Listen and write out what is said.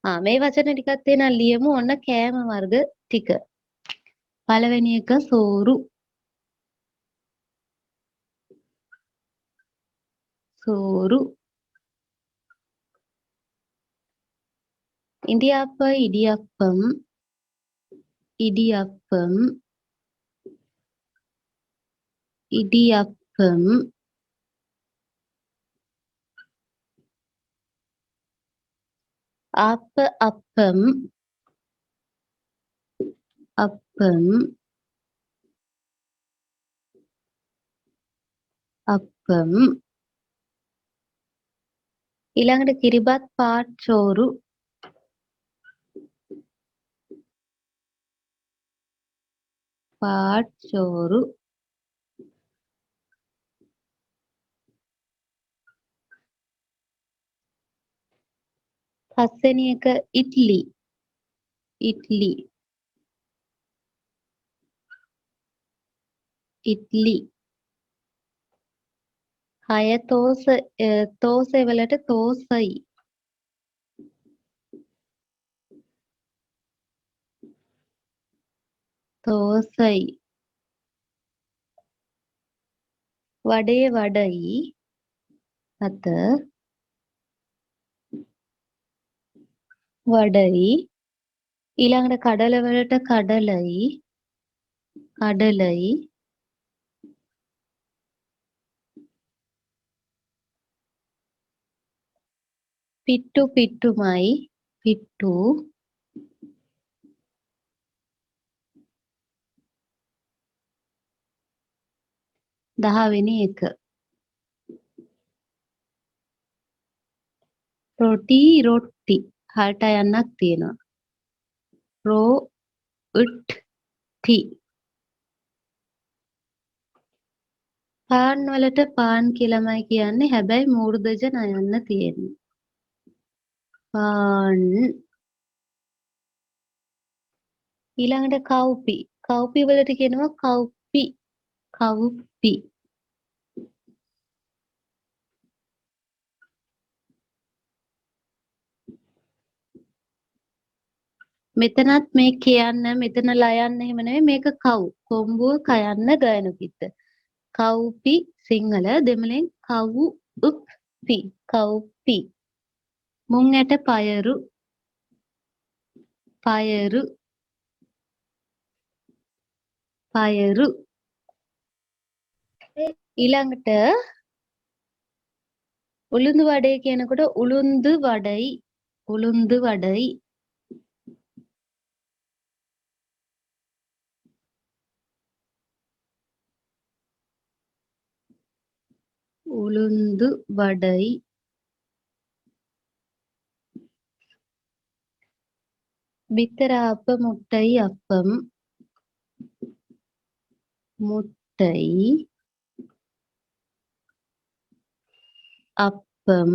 මේ වචන ටිකක් තියෙනවා ලියමු. ඔන්න කෑම වර්ග ටික. පළවෙනි එක සෝරු. සෝරු. ඉන්දියාප්ප ඉඩියප්පම්. ඉඩියප්පම්. ඉඩියප්පම්. ආප්ප අප්පම්. අප්පම්. අප්පම්. ඊළඟට කිරිබත් පාට් චෝරු. පාට් චෝරු. පස්වෙනි එක ඉඩ්ලි. ඉඩ්ලි. ඉඩ්ලි. 6 තෝසෙ වලට තෝසයි. තෝසයි. වඩේ වඩයි. 7 වඩයි. ඊළඟට කඩල වලට කඩලයි. කඩලයි. පිට්ටු පිට්ටුමයි. පිට්ටු. 10 වෙනි එක. රොටි රොට්ටි. හයට යන්නක් තියෙනවා. රෝ උට් ටි. පාන් වලට පාන් කියලාමයි කියන්නේ. හැබැයි මූර්ධජ නයන්න තියෙන්නේ. පාන්. ඊළඟට කව්පි. කව්පි වලට කියනවා කව්පි. කව්පි. මෙතනත් මේ කියන්න මෙතන ලයන්න එහෙම නෙවෙයි මේක කව්. කොම්බුව කයන්න ගයනුකිට. කව්පි සිංහල දෙමළෙන් කව් උප්පි. කව්පි. මුං ඇට පයරු. පයරු. පයරු. ඊළඟට උළුඳු වඩේ කියනකොට උළුන්දු වඩයි. උළුන්දු වඩයි. උළුන්දු වඩයි. බිත්තර අප මුට්ටයි අපම්. මුට්ටයි. අපම්.